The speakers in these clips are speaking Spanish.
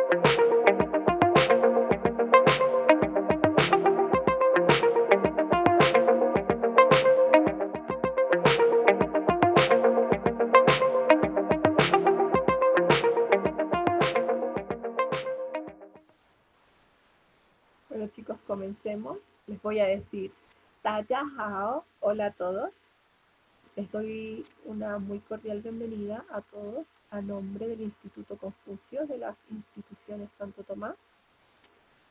Bueno chicos, comencemos. Les voy a decir Hao, hola a todos. Les doy una muy cordial bienvenida a todos a nombre del Instituto Confucio de las instituciones Santo Tomás,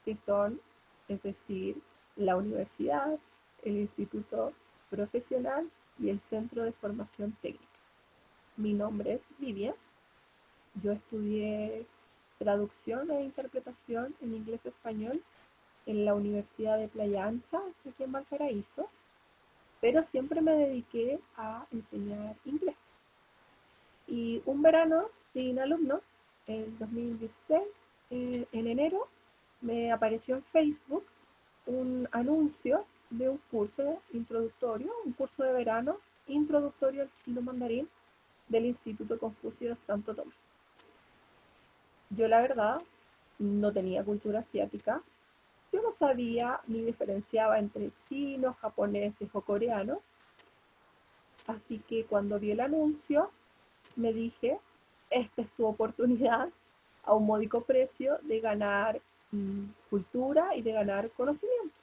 que son, es decir, la universidad, el Instituto Profesional y el Centro de Formación Técnica. Mi nombre es Lidia. Yo estudié traducción e interpretación en inglés-español en la Universidad de Playa Ancha, aquí en Valparaíso, pero siempre me dediqué a enseñar inglés. Y un verano sin alumnos, en 2016, en enero, me apareció en Facebook un anuncio de un curso introductorio, un curso de verano introductorio al chino mandarín del Instituto Confucio de Santo Tomás. Yo la verdad no tenía cultura asiática, yo no sabía ni diferenciaba entre chinos, japoneses o coreanos, así que cuando vi el anuncio me dije, esta es tu oportunidad a un módico precio de ganar cultura y de ganar conocimiento.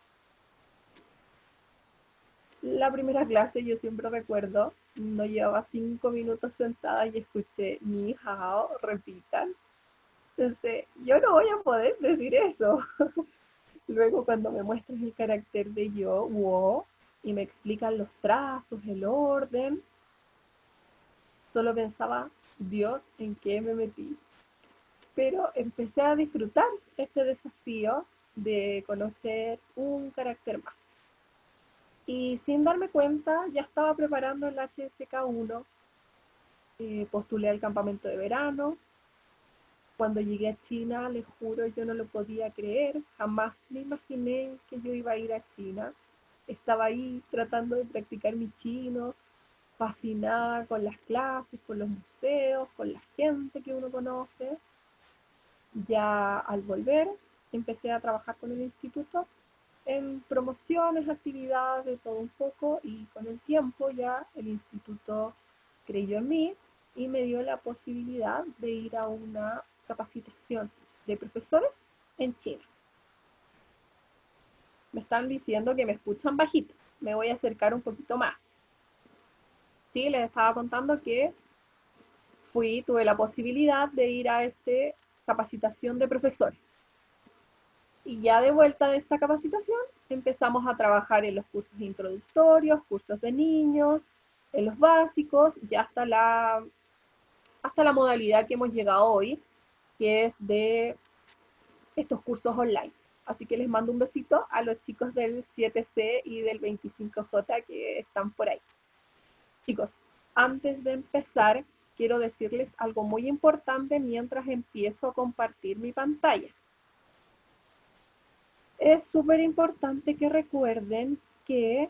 La primera clase yo siempre recuerdo, no llevaba 5 minutos sentada y escuché ni hao, repitan. Entonces, yo no voy a poder decir eso. Luego cuando me muestras el carácter de yo, wo, y me explican los trazos, el orden, solo pensaba, Dios, ¿en qué me metí? Pero empecé a disfrutar este desafío de conocer un carácter más. Y sin darme cuenta, ya estaba preparando el HSK1, postulé al campamento de verano. Cuando llegué a China, les juro, yo no lo podía creer, jamás me imaginé que yo iba a ir a China. Estaba ahí tratando de practicar mi chino, fascinada con las clases, con los museos, con la gente que uno conoce. Ya al volver, empecé a trabajar con el instituto en promociones, actividades, de todo un poco, y con el tiempo ya el instituto creyó en mí y me dio la posibilidad de ir a una capacitación de profesores en China. Me están diciendo que me escuchan bajito, me voy a acercar un poquito más. Sí, les estaba contando que tuve la posibilidad de ir a esta capacitación de profesores. Y ya de vuelta de esta capacitación, empezamos a trabajar en los cursos introductorios, cursos de niños, en los básicos, ya hasta la modalidad que hemos llegado hoy, que es de estos cursos online. Así que les mando un besito a los chicos del 7C y del 25J que están por ahí. Chicos, antes de empezar, quiero decirles algo muy importante mientras empiezo a compartir mi pantalla. Es súper importante que recuerden que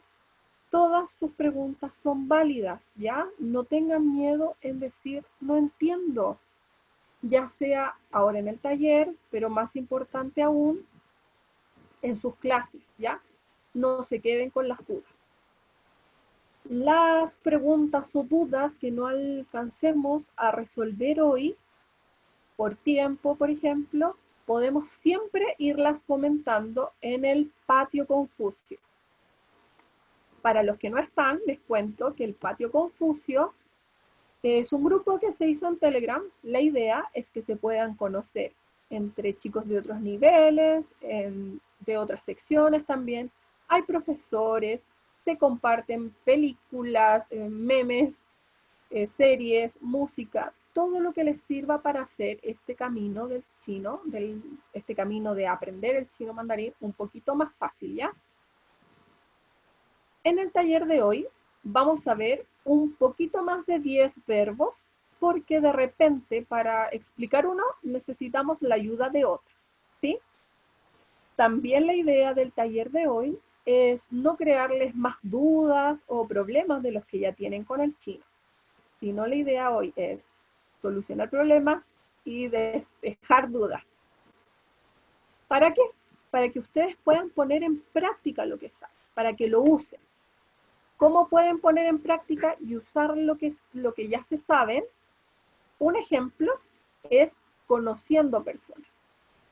todas sus preguntas son válidas, ¿ya? No tengan miedo en decir no entiendo, ya sea ahora en el taller, pero más importante aún, en sus clases, ¿ya? No se queden con las dudas. Las preguntas o dudas que no alcancemos a resolver hoy, por tiempo, por ejemplo, podemos siempre irlas comentando en el patio Confucio. Para los que no están, les cuento que el Patio Confucio es un grupo que se hizo en Telegram. La idea es que se puedan conocer entre chicos de otros niveles, de otras secciones también. Hay profesores, se comparten películas, memes, series, música, todo lo que les sirva para hacer este camino del chino, este camino de aprender el chino mandarín un poquito más fácil, ¿ya? En el taller de hoy vamos a ver un poquito más de 10 verbos porque de repente para explicar uno necesitamos la ayuda de otro, ¿sí? También la idea del taller de hoy es no crearles más dudas o problemas de los que ya tienen con el chino, sino la idea hoy es solucionar problemas y despejar dudas. ¿Para qué? Para que ustedes puedan poner en práctica lo que saben, para que lo usen. ¿Cómo pueden poner en práctica y usar lo que ya se saben? Un ejemplo es conociendo personas.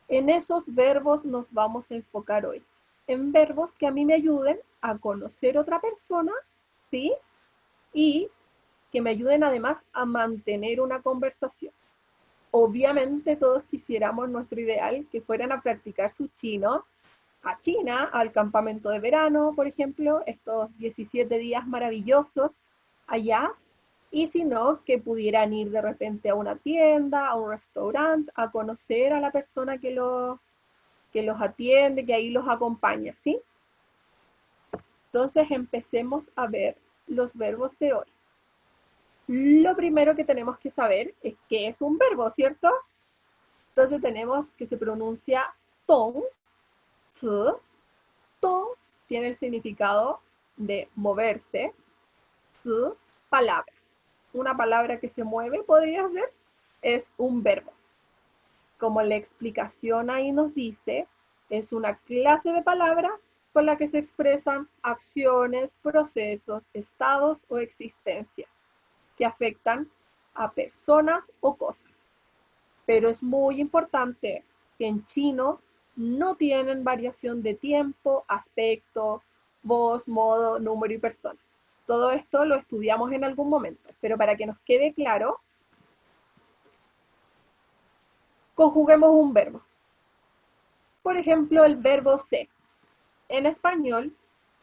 En esos verbos nos vamos a enfocar hoy. En verbos que a mí me ayuden a conocer otra persona, ¿sí? Y que me ayuden además a mantener una conversación. Obviamente todos quisiéramos nuestro ideal que fueran a practicar su chino a China, al campamento de verano, por ejemplo, estos 17 días maravillosos allá, y si no, que pudieran ir de repente a una tienda, a un restaurante, a conocer a la persona que los atiende, que ahí los acompaña, ¿sí? Entonces empecemos a ver los verbos de hoy. Lo primero que tenemos que saber es qué es un verbo, ¿cierto? Entonces tenemos que se pronuncia tong, zi, tong tiene el significado de moverse, zi, palabra. Una palabra que se mueve, podría ser, es un verbo. Como la explicación ahí nos dice, es una clase de palabra con la que se expresan acciones, procesos, estados o existencias que afectan a personas o cosas. Pero es muy importante que en chino no tienen variación de tiempo, aspecto, voz, modo, número y persona. Todo esto lo estudiamos en algún momento, pero para que nos quede claro, conjuguemos un verbo. Por ejemplo, el verbo ser. En español,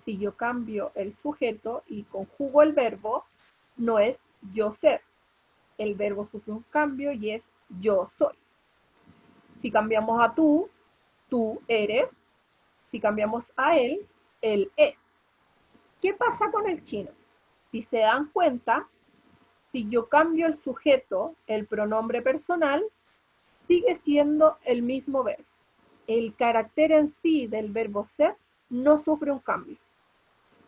si yo cambio el sujeto y conjugo el verbo, no es yo ser. El verbo sufre un cambio y es yo soy. Si cambiamos a tú eres. Si cambiamos a él es. ¿Qué pasa con el chino? Si se dan cuenta, si yo cambio el sujeto, el pronombre personal, sigue siendo el mismo verbo. El carácter en sí del verbo ser no sufre un cambio.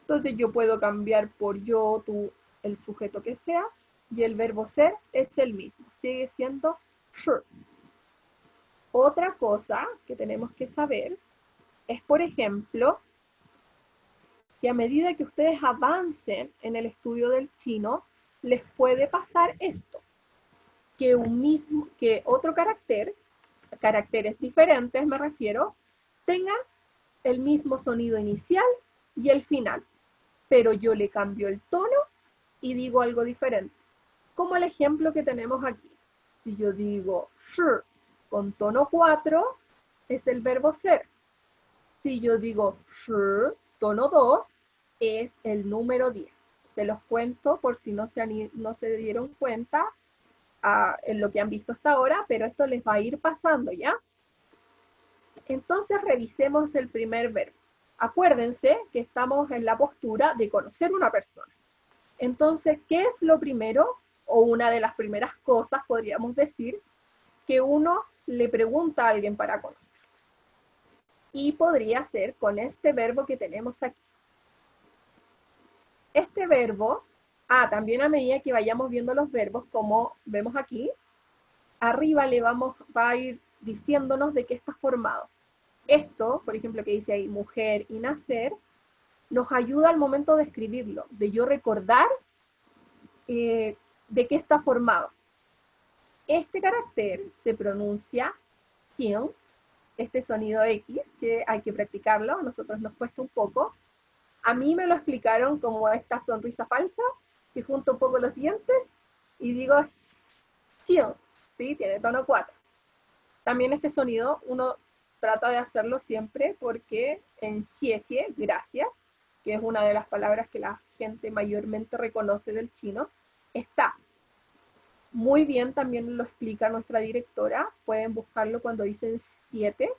Entonces yo puedo cambiar por yo, tú, el sujeto que sea, y el verbo ser es el mismo, sigue siendo shi. Otra cosa que tenemos que saber es, por ejemplo, que a medida que ustedes avancen en el estudio del chino, les puede pasar esto, que otro carácter, caracteres diferentes me refiero, tengan el mismo sonido inicial y el final, pero yo le cambio el tono y digo algo diferente. Como el ejemplo que tenemos aquí. Si yo digo shi con tono 4, es el verbo ser. Si yo digo shi, tono 2, es el número 10. Se los cuento por si no se dieron cuenta en lo que han visto hasta ahora, pero esto les va a ir pasando, ¿ya? Entonces revisemos el primer verbo. Acuérdense que estamos en la postura de conocer una persona. Entonces, ¿qué es lo primero o una de las primeras cosas, podríamos decir, que uno le pregunta a alguien para conocer? Y podría ser con este verbo que tenemos aquí. Este verbo, también a medida que vayamos viendo los verbos, como vemos aquí, arriba va a ir diciéndonos de qué está formado. Esto, por ejemplo, que dice ahí mujer y nacer, nos ayuda al momento de escribirlo, de yo recordar de qué está formado. Este carácter se pronuncia xian, este sonido X, que hay que practicarlo, a nosotros nos cuesta un poco. A mí me lo explicaron como esta sonrisa falsa, que junto un poco los dientes y digo xian, ¿sí? Tiene tono 4. También este sonido uno trata de hacerlo siempre porque en xie, gracias, que es una de las palabras que la gente mayormente reconoce del chino, está. Muy bien, también lo explica nuestra directora, pueden buscarlo cuando dicen 7,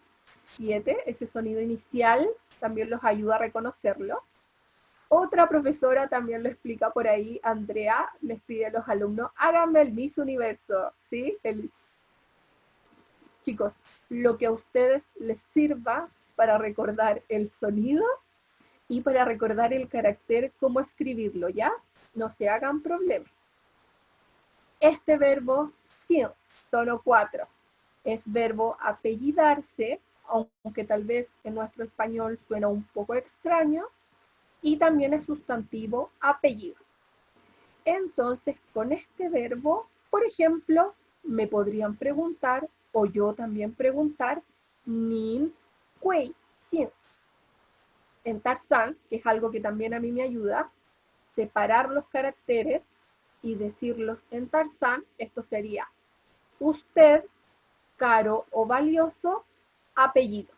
ese sonido inicial también los ayuda a reconocerlo. Otra profesora también lo explica por ahí, Andrea, les pide a los alumnos, háganme el Miss Universo, ¿sí? Chicos, lo que a ustedes les sirva para recordar el sonido y para recordar el carácter, cómo escribirlo, ¿ya? No se hagan problemas. Este verbo, xian, tono 4, es verbo apellidarse aunque tal vez en nuestro español suena un poco extraño, y también es sustantivo apellido. Entonces, con este verbo, por ejemplo, me podrían preguntar, o yo también preguntar, nin, kuei, xin. En Tarzán, que es algo que también a mí me ayuda, separar los caracteres y decirlos en Tarzán, esto sería usted, caro o valioso, apellido.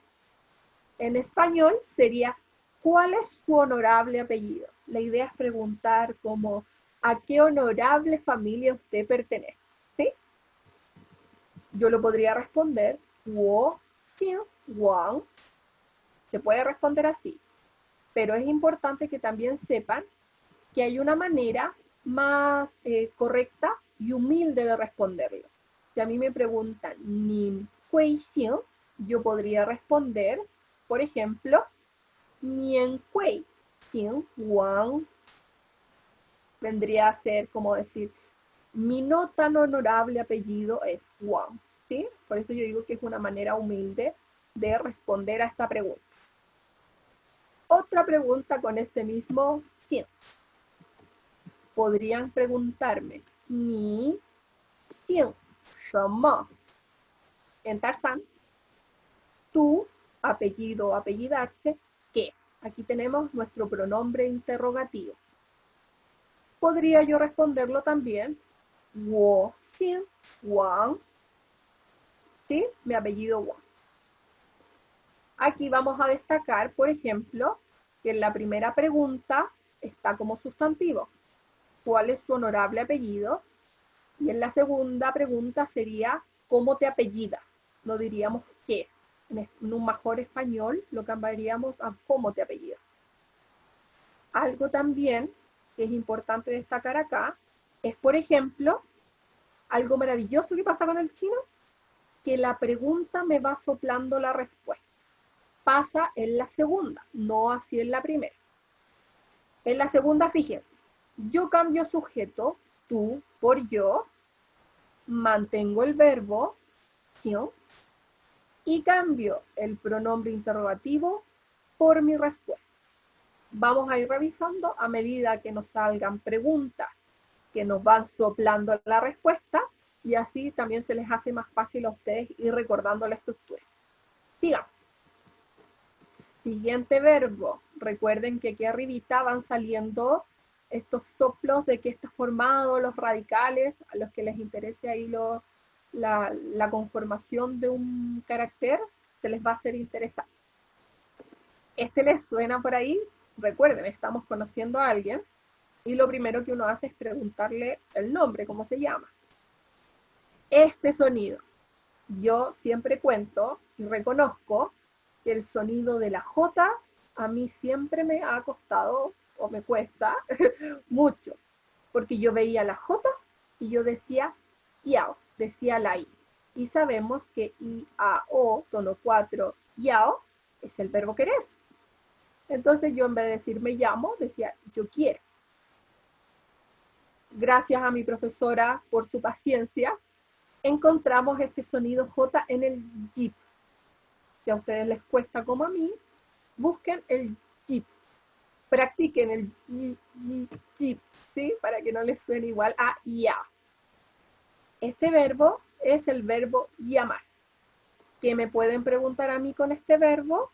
En español sería ¿cuál es su honorable apellido? La idea es preguntar como ¿a qué honorable familia usted pertenece? ¿Sí? Yo lo podría responder Wo Xin Wang. Se puede responder así, pero es importante que también sepan que hay una manera más correcta y humilde de responderlo. Si a mí me preguntan Nin Hui Xin, yo podría responder, por ejemplo, Nien Hui Xin Wang. Vendría a ser como decir, mi no tan honorable apellido es Wang. ¿Sí? Por eso yo digo que es una manera humilde de responder a esta pregunta. Otra pregunta con este mismo Xin. Podrían preguntarme, ni xin shema. En Tarzán, tu apellido o apellidarse, ¿qué? Aquí tenemos nuestro pronombre interrogativo. Podría yo responderlo también, wo xin wang. ¿Sí? Mi apellido Wang. Aquí vamos a destacar, por ejemplo, que en la primera pregunta está como sustantivo. ¿Cuál es tu honorable apellido? Y en la segunda pregunta sería, ¿cómo te apellidas? No diríamos qué. En un mejor español lo cambiaríamos a cómo te apellidas. Algo también que es importante destacar acá es, por ejemplo, algo maravilloso que pasa con el chino, que la pregunta me va soplando la respuesta. Pasa en la segunda, no así en la primera. En la segunda, fíjense, yo cambio sujeto, tú, por yo, mantengo el verbo, ¿sí?, y cambio el pronombre interrogativo por mi respuesta. Vamos a ir revisando a medida que nos salgan preguntas que nos van soplando la respuesta y así también se les hace más fácil a ustedes ir recordando la estructura. Sigamos. Siguiente verbo. Recuerden que aquí arribita van saliendo estos soplos de qué está formado, los radicales, a los que les interese ahí la conformación de un carácter, se les va a hacer interesante. ¿Este les suena por ahí? Recuerden, estamos conociendo a alguien y lo primero que uno hace es preguntarle el nombre, cómo se llama. Este sonido, yo siempre cuento y reconozco que el sonido de la J a mí siempre me ha costado o me cuesta mucho, porque yo veía la J y yo decía yao, decía la I. Y sabemos que I, A, O, tono 4, yao, es el verbo querer. Entonces yo en vez de decir me llamo, decía yo quiero. Gracias a mi profesora por su paciencia, encontramos este sonido J en el jeep. Si a ustedes les cuesta como a mí, busquen el jeep. Practiquen el jeep, ¿sí? Para que no les suene igual a ya. Este verbo es el verbo llamarse. ¿Qué me pueden preguntar a mí con este verbo?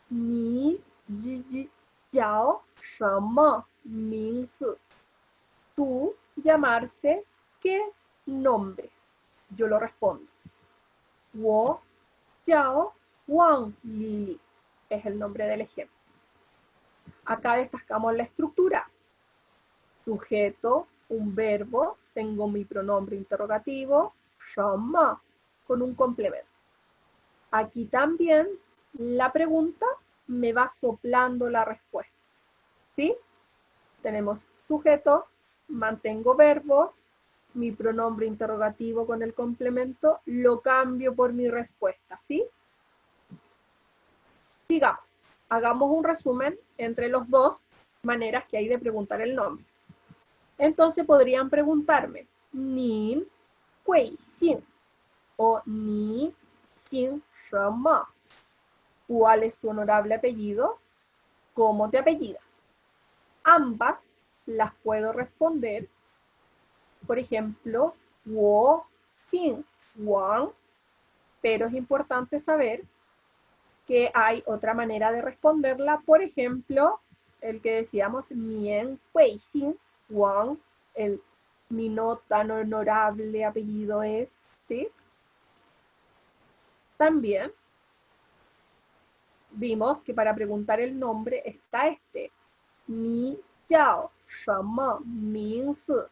Ni ji jiao shema mingzi. Tú, llamarse, ¿qué nombre? Yo lo respondo. Wo jiao Wang Lili. Es el nombre del ejemplo. Acá destacamos la estructura. Sujeto, un verbo, tengo mi pronombre interrogativo, shema, con un complemento. Aquí también la pregunta me va soplando la respuesta. ¿Sí? Tenemos sujeto, mantengo verbo, mi pronombre interrogativo con el complemento, lo cambio por mi respuesta. ¿Sí? Sigamos. Hagamos un resumen entre las dos maneras que hay de preguntar el nombre. Entonces podrían preguntarme, Nin Hui Xin o Ni 姓什么? ¿Cuál es tu honorable apellido? ¿Cómo te apellidas? Ambas las puedo responder. Por ejemplo, 我姓王, pero es importante saber que hay otra manera de responderla. Por ejemplo, el que decíamos, 免贵姓王, mi no tan honorable apellido es, ¿sí? También vimos que para preguntar el nombre está este, 你叫什么名字?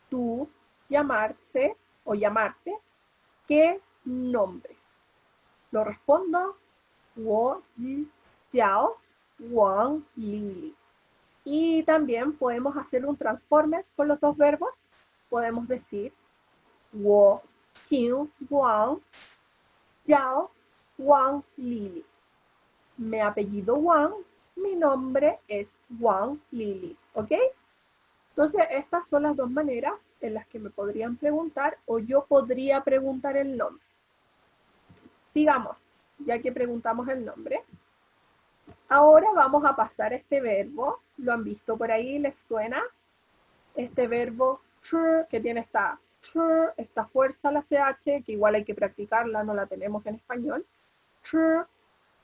Tú llamarse o llamarte, ¿qué nombre? Lo respondo, 我叫王Lili. Y también podemos hacer un transformer con los dos verbos. Podemos decir, 我姓王, 叫王 Lili. Me apellido Wang, mi nombre es Wang Lili, ¿ok? Entonces, estas son las dos maneras en las que me podrían preguntar o yo podría preguntar el nombre. Sigamos, ya que preguntamos el nombre. Ahora vamos a pasar a este verbo. ¿Lo han visto por ahí? ¿Les suena? Este verbo que tiene esta fuerza, la CH, que igual hay que practicarla, no la tenemos en español.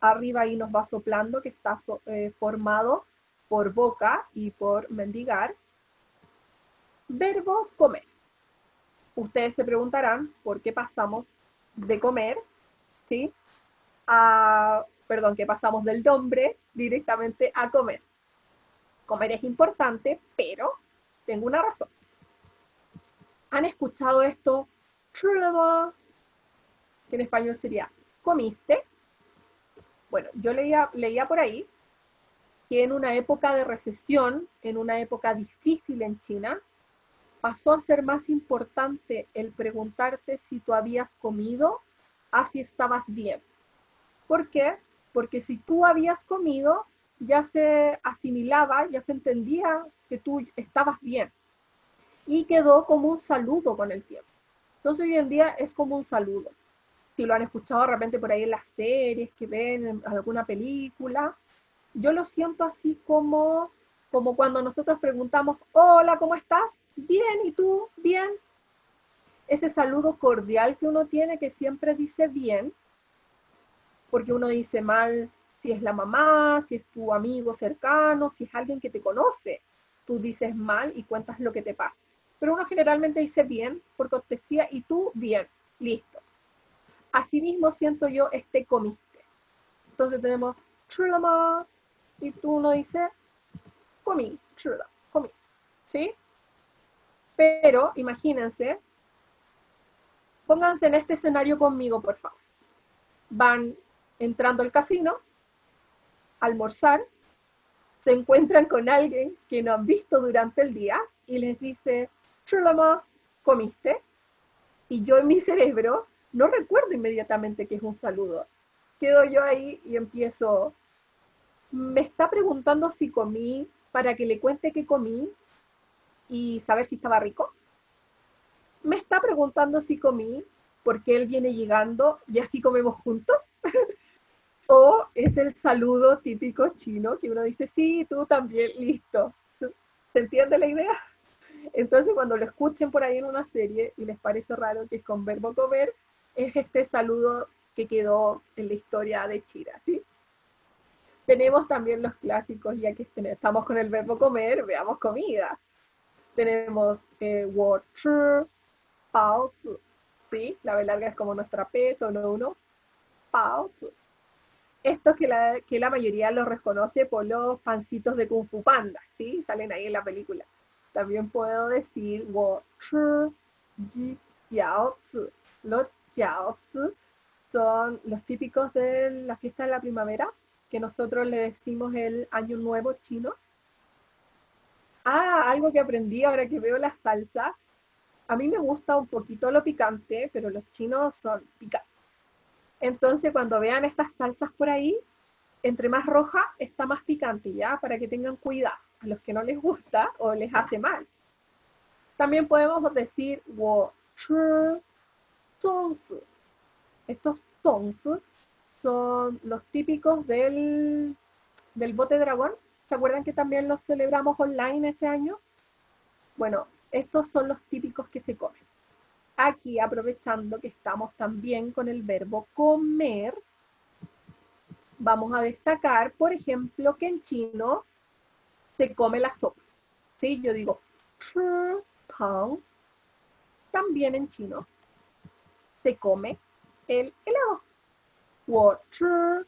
Arriba ahí nos va soplando, que está formado por boca y por mendigar. Verbo comer. Ustedes se preguntarán por qué pasamos de comer, ¿sí? Que pasamos del nombre directamente a comer. Comer es importante, pero tengo una razón. ¿Han escuchado esto? Que en español sería ¿comiste? Bueno, yo leía por ahí que en una época de recesión, en una época difícil en China, pasó a ser más importante el preguntarte si tú habías comido a si estabas bien. ¿Por qué? Porque si tú habías comido, ya se asimilaba, ya se entendía que tú estabas bien. Y quedó como un saludo con el tiempo. Entonces hoy en día es como un saludo. Si lo han escuchado de repente por ahí en las series que ven, en alguna película, yo lo siento así como cuando nosotros preguntamos, hola, ¿cómo estás? Bien, ¿y tú? Bien. Ese saludo cordial que uno tiene, que siempre dice bien, porque uno dice mal si es la mamá, si es tu amigo cercano, si es alguien que te conoce. Tú dices mal y cuentas lo que te pasa. Pero uno generalmente dice bien, por cortesía, y tú bien, listo. Asimismo siento yo este comiste. Entonces tenemos chulama, y tú uno dice comí, chula, comí, ¿sí? Pero imagínense, pónganse en este escenario conmigo, por favor. Van entrando al casino, a almorzar, se encuentran con alguien que no han visto durante el día y les dice, chulama, ¿comiste? Y yo en mi cerebro no recuerdo inmediatamente que es un saludo. Quedo yo ahí y empiezo, me está preguntando si comí para que le cuente que comí y saber si estaba rico. Me está preguntando si comí porque él viene llegando y así comemos juntos. O es el saludo típico chino que uno dice, sí, tú también, listo. ¿Se entiende la idea? Entonces cuando lo escuchen por ahí en una serie y les parece raro que es con verbo comer, es este saludo que quedó en la historia de China, ¿sí? Tenemos también los clásicos, ya que estamos con el verbo comer, veamos comida. Tenemos 我吃包子, ¿sí? La B larga es como nuestra P, tono 1, 包子. Esto que la mayoría lo reconoce por los pancitos de Kung Fu Panda, ¿sí? Salen ahí en la película. También puedo decir 我吃饺子. Los jiaozi son los típicos de la fiesta de la primavera, que nosotros le decimos el Año Nuevo chino. Algo que aprendí ahora que veo la salsa. A mí me gusta un poquito lo picante, pero los chinos son picantes. Entonces, cuando vean estas salsas por ahí, entre más roja, está más picante, ¿ya? Para que tengan cuidado a los que no les gusta o les hace mal. También podemos decir 我吃粽子. Estos tons son los típicos del bote dragón. ¿Se acuerdan que también los celebramos online este año? Bueno, estos son los típicos que se comen. Aquí, aprovechando que estamos también con el verbo comer, vamos a destacar, por ejemplo, que en chino se come la sopa. ¿Sí? Yo digo, "吃汤", también en chino se come el helado. 我吃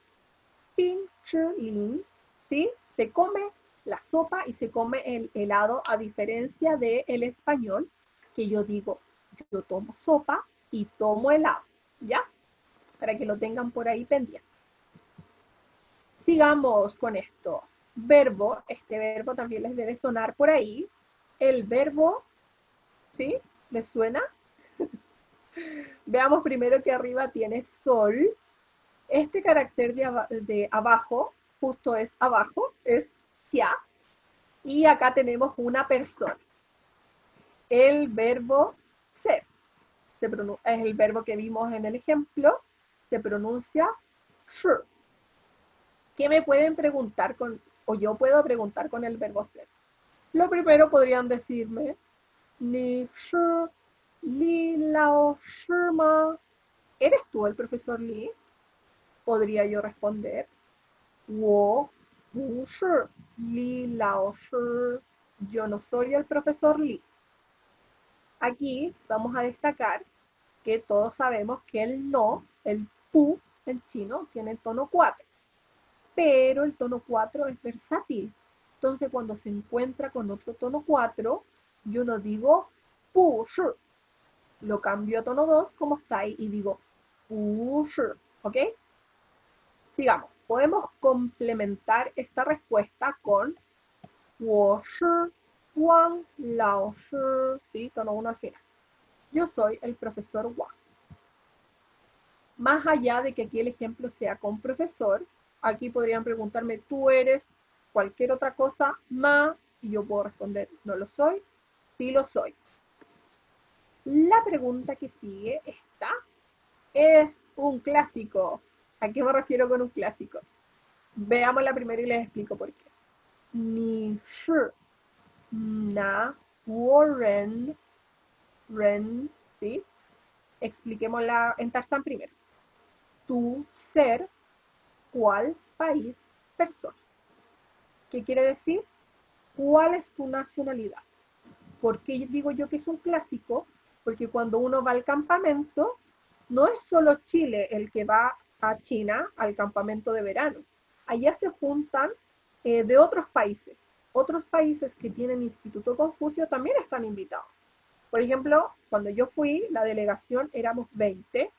冰淇淋, ¿sí? Se come la sopa y se come el helado, a diferencia del español, que yo digo, yo tomo sopa y tomo helado, ¿ya? Para que lo tengan por ahí pendiente. Sigamos con esto. Verbo, este verbo también les debe sonar por ahí. El verbo, ¿sí? ¿Les suena? Veamos primero que arriba tiene sol. Este carácter de abajo, justo es abajo, es sia. Y acá tenemos una persona. El verbo ser. Es el verbo que vimos en el ejemplo. Se pronuncia shi. ¿Qué me pueden preguntar o yo puedo preguntar con el verbo ser? Lo primero podrían decirme, ni shi li lao shi ma. ¿Eres tú el profesor Li? Podría yo responder, 我不是李老师. Yo no soy el profesor Li. Aquí vamos a destacar que todos sabemos que el no, el pu en chino, tiene el tono 4. Pero el tono 4 es versátil. Entonces, cuando se encuentra con otro tono 4, yo no digo pu shi. Lo cambio a tono 2 como está ahí y digo pu shi. ¿Ok? Sigamos. Podemos complementar esta respuesta con 我是Wang Lao Shi, ¿sí? Tono 1 al final. Yo soy el profesor Wang. Más allá de que aquí el ejemplo sea con profesor, aquí podrían preguntarme, ¿tú eres cualquier otra cosa más? Y yo puedo responder, no lo soy, sí lo soy. La pregunta que sigue, esta, es un clásico. ¿A qué me refiero con un clásico? Veamos la primera y les explico por qué. 你是哪国人? Ren, ¿sí? Expliquémosla en Tarzán primero. Tu ser, ¿cuál país, persona? ¿Qué quiere decir? ¿Cuál es tu nacionalidad? ¿Por qué digo yo que es un clásico? Porque cuando uno va al campamento, no es solo Chile el que va a China al campamento de verano. Allá se juntan de otros países. Otros países que tienen Instituto Confucio también están invitados. Por ejemplo, cuando yo fui, la delegación éramos 20.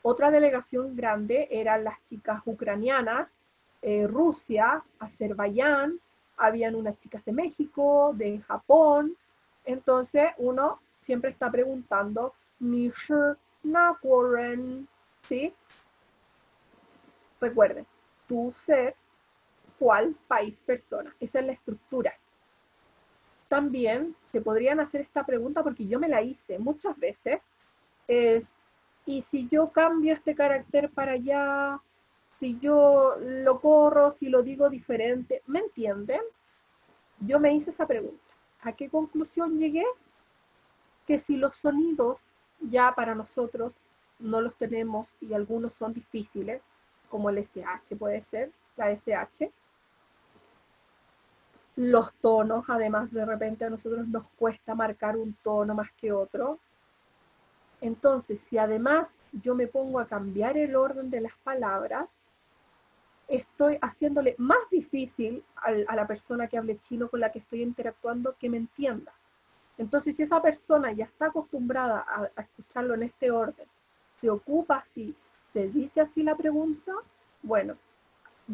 Otra delegación grande eran las chicas ucranianas, Rusia, Azerbaiyán, habían unas chicas de México, de Japón. Entonces uno siempre está preguntando, "Ni shi na guoren", ¿sí? Recuerden, tu ser, cuál país, persona. Esa es la estructura. También se podrían hacer esta pregunta porque yo me la hice muchas veces. Es, ¿y si yo cambio este carácter para allá? Si yo lo corro, si lo digo diferente, ¿me entienden? Yo me hice esa pregunta. ¿A qué conclusión llegué? Que si los sonidos ya para nosotros no los tenemos y algunos son difíciles, como el SH puede ser, la SH, los tonos, además de repente a nosotros nos cuesta marcar un tono más que otro. Entonces, si además yo me pongo a cambiar el orden de las palabras, estoy haciéndole más difícil a la persona que hable chino con la que estoy interactuando que me entienda. Entonces, si esa persona ya está acostumbrada a escucharlo en este orden, se ocupa así, se dice así la pregunta, bueno,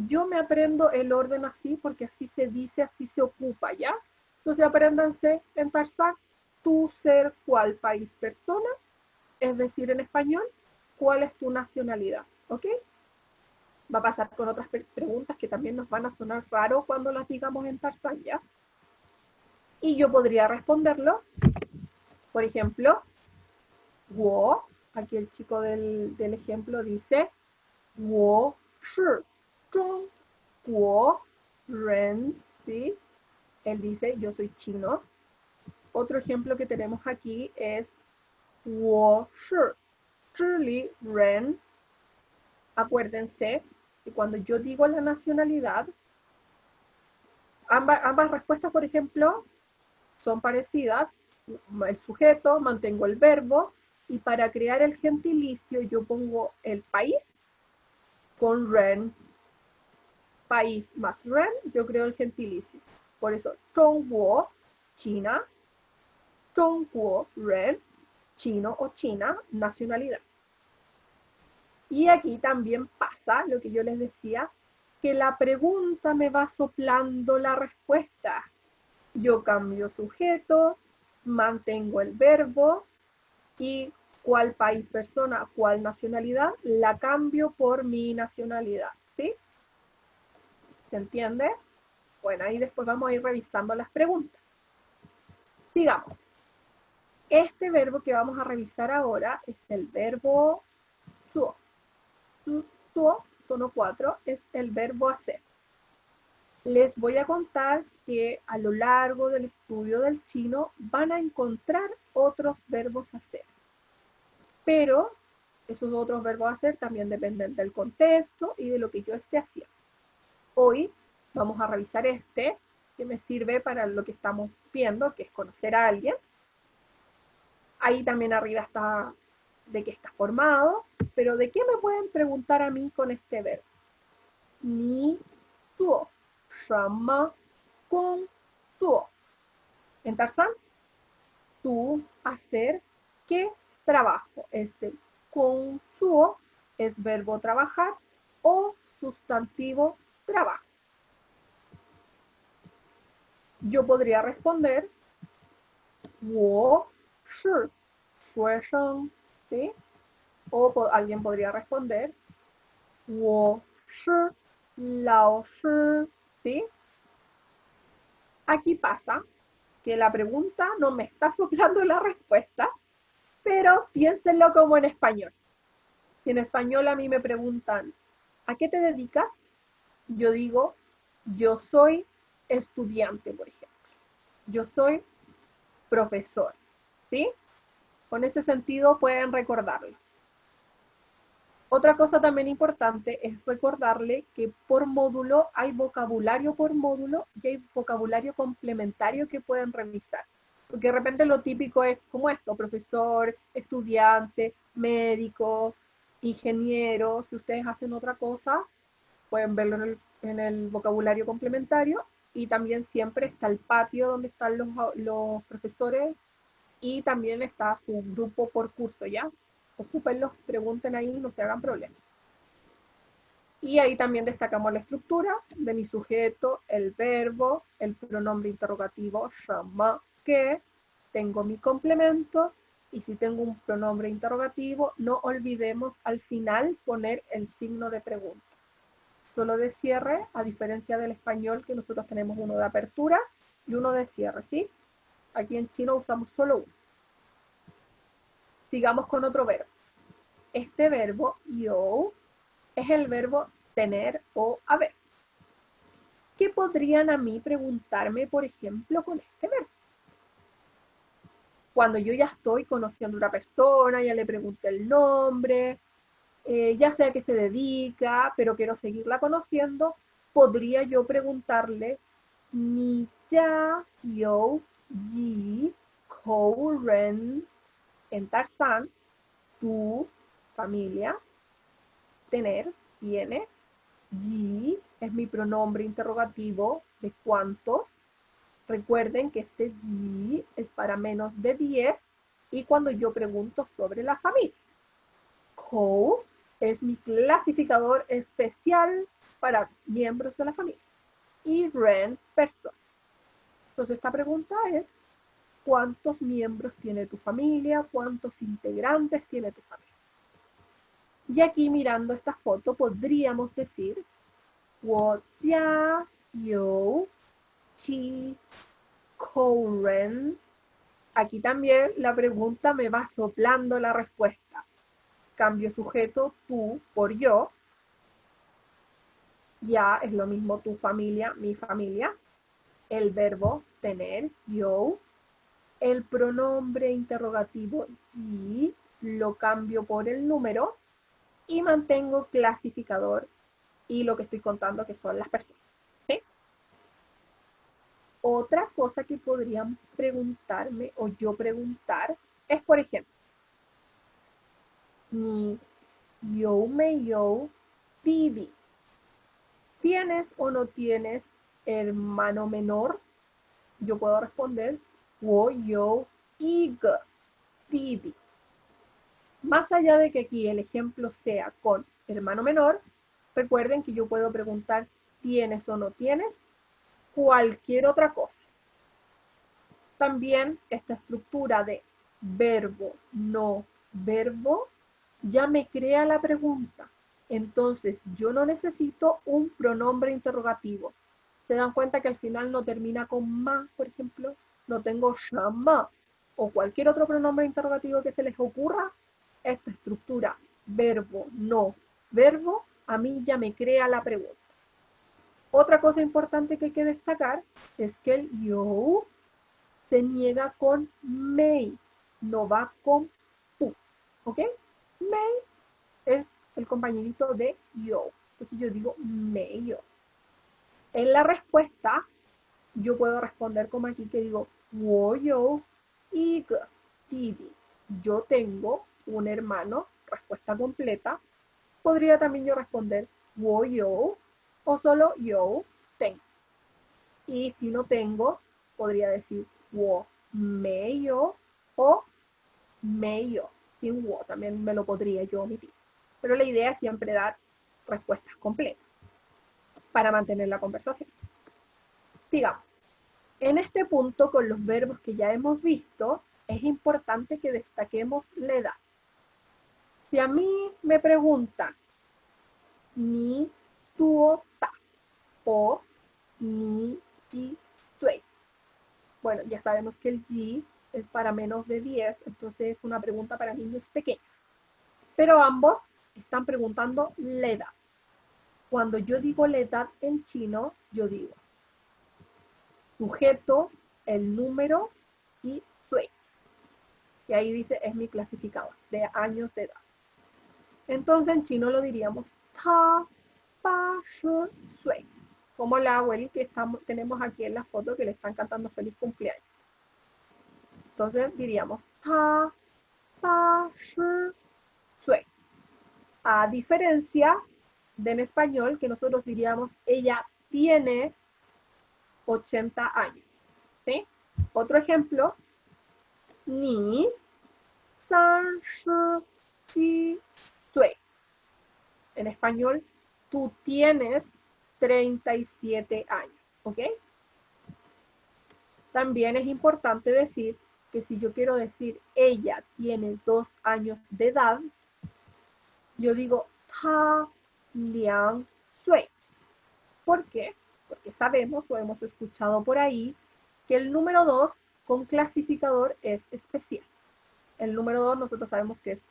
yo me aprendo el orden así porque así se dice, así se ocupa, ¿ya? Entonces apréndanse en Tarzán, tu ser, cuál país, persona, es decir, en español, cuál es tu nacionalidad, ¿ok? Va a pasar con otras preguntas que también nos van a sonar raro cuando las digamos en Tarzán, ¿ya? Y yo podría responderlo, por ejemplo, 我 aquí el chico del ejemplo dice, 我是中国人, ¿sí? Él dice, yo soy chino. Otro ejemplo que tenemos aquí es, 我是智利人. Acuérdense que cuando yo digo la nacionalidad, ambas respuestas, por ejemplo, son parecidas. El sujeto, mantengo el verbo, y para crear el gentilicio yo pongo el país con ren. País más ren, yo creo el gentilicio. Por eso, 中国, China, 中国人, chino o china, nacionalidad. Y aquí también pasa lo que yo les decía, que la pregunta me va soplando la respuesta. Yo cambio sujeto, mantengo el verbo y cuál país, persona, cuál nacionalidad, la cambio por mi nacionalidad, ¿sí? ¿Se entiende? Bueno, ahí después vamos a ir revisando las preguntas. Sigamos. Este verbo que vamos a revisar ahora es el verbo tuo. Tuo, tono 4, es el verbo hacer. Les voy a contar que a lo largo del estudio del chino van a encontrar otros verbos hacer. Pero esos otros verbos hacer también dependen del contexto y de lo que yo esté haciendo. Hoy vamos a revisar este, que me sirve para lo que estamos viendo, que es conocer a alguien. Ahí también arriba está de qué está formado, pero ¿de qué me pueden preguntar a mí con este verbo? Ni tuo, shama, con tuo. En Tarzán, tú, hacer, ¿qué trabajo? Este con tuo es verbo trabajar o sustantivo trabajo. Yo podría responder, 我是学生, ¿sí? O alguien podría responder, 我是老师, ¿sí? Aquí pasa que la pregunta no me está soplando la respuesta, pero piénsenlo como en español. Si en español a mí me preguntan, ¿a qué te dedicas? Yo digo, yo soy estudiante, por ejemplo. Yo soy profesor, ¿sí? Con ese sentido pueden recordarlo. Otra cosa también importante es recordarle que por módulo hay vocabulario por módulo y hay vocabulario complementario que pueden revisar. Porque de repente lo típico es como esto, profesor, estudiante, médico, ingeniero. Si ustedes hacen otra cosa, pueden verlo en el vocabulario complementario. Y también siempre está el patio donde están los profesores y también está su grupo por curso, ¿ya? Ocúpenlos, pregunten ahí, no se hagan problemas. Y ahí también destacamos la estructura de mi sujeto, el verbo, el pronombre interrogativo, shama, que, tengo mi complemento, y si tengo un pronombre interrogativo, no olvidemos al final poner el signo de pregunta. Solo de cierre, a diferencia del español, que nosotros tenemos uno de apertura y uno de cierre, ¿sí? Aquí en chino usamos solo uno. Sigamos con otro verbo. Este verbo, yo, es el verbo tener o haber. ¿Qué podrían a mí preguntarme, por ejemplo, con este verbo? Cuando yo ya estoy conociendo a una persona, ya le pregunté el nombre, ya sé a qué se dedica, pero quiero seguirla conociendo, podría yo preguntarle, ni ya, yo, ji, kou, ren, en Tarzán, tu, familia, tener, tiene, ji es mi pronombre interrogativo de cuántos. Recuerden que este ji es para menos de 10 y cuando yo pregunto sobre la familia. Kou es mi clasificador especial para miembros de la familia. Y ren, persona. Entonces esta pregunta es, ¿cuántos miembros tiene tu familia? ¿Cuántos integrantes tiene tu familia? Y aquí mirando esta foto podríamos decir, 我家有7口人. Aquí también la pregunta me va soplando la respuesta. cambio sujeto tú por yo. Ya es lo mismo tu familia, mi familia. El verbo tener, yo. El pronombre interrogativo ji lo cambio por el número y mantengo clasificador y lo que estoy contando que son las personas. ¿Sí? Otra cosa que podrían preguntarme o yo preguntar es, por ejemplo, ni yo me yo Didi. ¿Tienes o no tienes hermano menor? Yo puedo responder, wo yo iga Didi. Más allá de que aquí el ejemplo sea con hermano menor, recuerden que yo puedo preguntar ¿tienes o no tienes? Cualquier otra cosa. También esta estructura de verbo, no verbo, ya me crea la pregunta. Entonces yo no necesito un pronombre interrogativo. ¿Se dan cuenta que al final no termina con ma, por ejemplo? No tengo shama o cualquier otro pronombre interrogativo que se les ocurra. Esta estructura verbo, no verbo, a mí ya me crea la pregunta. Otra cosa importante que hay que destacar es que el yo se niega con may, no va con pu, ¿ok? May es el compañerito de yo, entonces yo digo may yo. En la respuesta, yo puedo responder como aquí que digo, wo yo iga Didi. Yo tengo un hermano, respuesta completa. Podría también yo responder, wo yo, o solo yo tengo. Y si no tengo, podría decir, wo me yo, o me yo. Sin wo, también me lo podría yo omitir. Pero la idea es siempre dar respuestas completas para mantener la conversación. Sigamos. En este punto, con los verbos que ya hemos visto, es importante que destaquemos la edad. Si a mí me preguntan, ni tuo ta, o ni ji tui. Bueno, ya sabemos que el ji es para menos de 10, entonces es una pregunta para niños pequeños. Pero ambos están preguntando la edad. Cuando yo digo la edad en chino, yo digo sujeto, el número y sui. Y ahí dice, es mi clasificador de años de edad. Entonces en chino lo diríamos ta, pa, shu, sui. Como la abuela que tenemos aquí en la foto que le están cantando feliz cumpleaños. Entonces diríamos ta, pa, shu, sui. A diferencia de en español que nosotros diríamos ella tiene 80 años. ¿Sí? Otro ejemplo, ni san shi ji sui. En español, tú tienes 37 años. ¿Ok? También es importante decir que si yo quiero decir ella tiene 2 años de edad, yo digo ta liang sui. ¿Por qué? Porque sabemos o hemos escuchado por ahí que el número 2 con clasificador es especial. El número 2 nosotros sabemos que es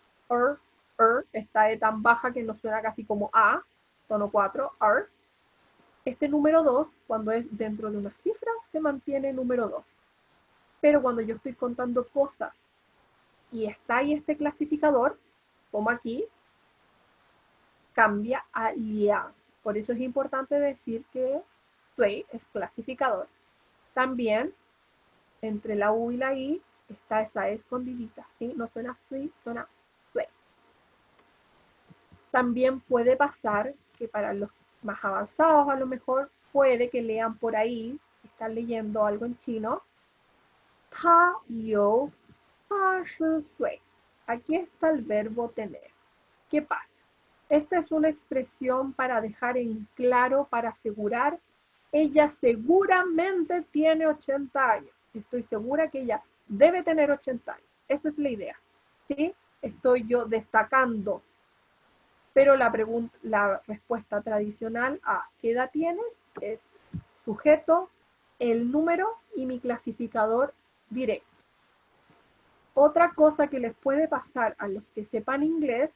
esta E tan baja que nos suena casi como A, tono 4, Este número 2, cuando es dentro de una cifra, se mantiene número 2. Pero cuando yo estoy contando cosas y está ahí este clasificador, como aquí, cambia a liang. Por eso es importante decir que sui es clasificador. También, entre la U y la I, está esa escondidita, ¿sí? No suena sui, suena sui. También puede pasar que para los más avanzados, a lo mejor, puede que lean por ahí, están leyendo algo en chino, ta you pa shi sui. Aquí está el verbo tener. ¿Qué pasa? Esta es una expresión para dejar en claro, para asegurar, ella seguramente tiene 80 años. Estoy segura que ella debe tener 80 años. Esa es la idea. ¿Sí? Estoy yo destacando. Pero la respuesta tradicional a ¿qué edad tienes? Es sujeto, el número y mi clasificador directo. Otra cosa que les puede pasar a los que sepan inglés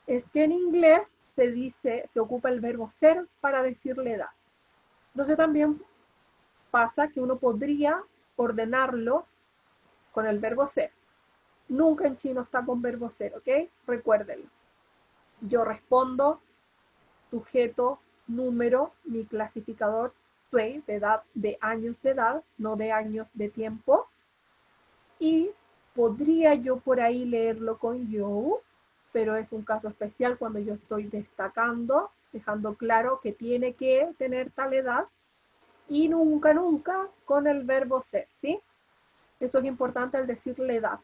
es que en inglés se ocupa el verbo ser para decirle edad. Entonces también pasa que uno podría ordenarlo con el verbo ser. Nunca en chino está con verbo ser, ¿ok? Recuérdenlo. Yo respondo, sujeto, número, mi clasificador, de edad, de años de edad, no de años de tiempo. Y podría yo por ahí leerlo con you, pero es un caso especial cuando yo estoy destacando, dejando claro que tiene que tener tal edad, y nunca, nunca con el verbo ser, ¿sí? Eso es importante al decir la edad,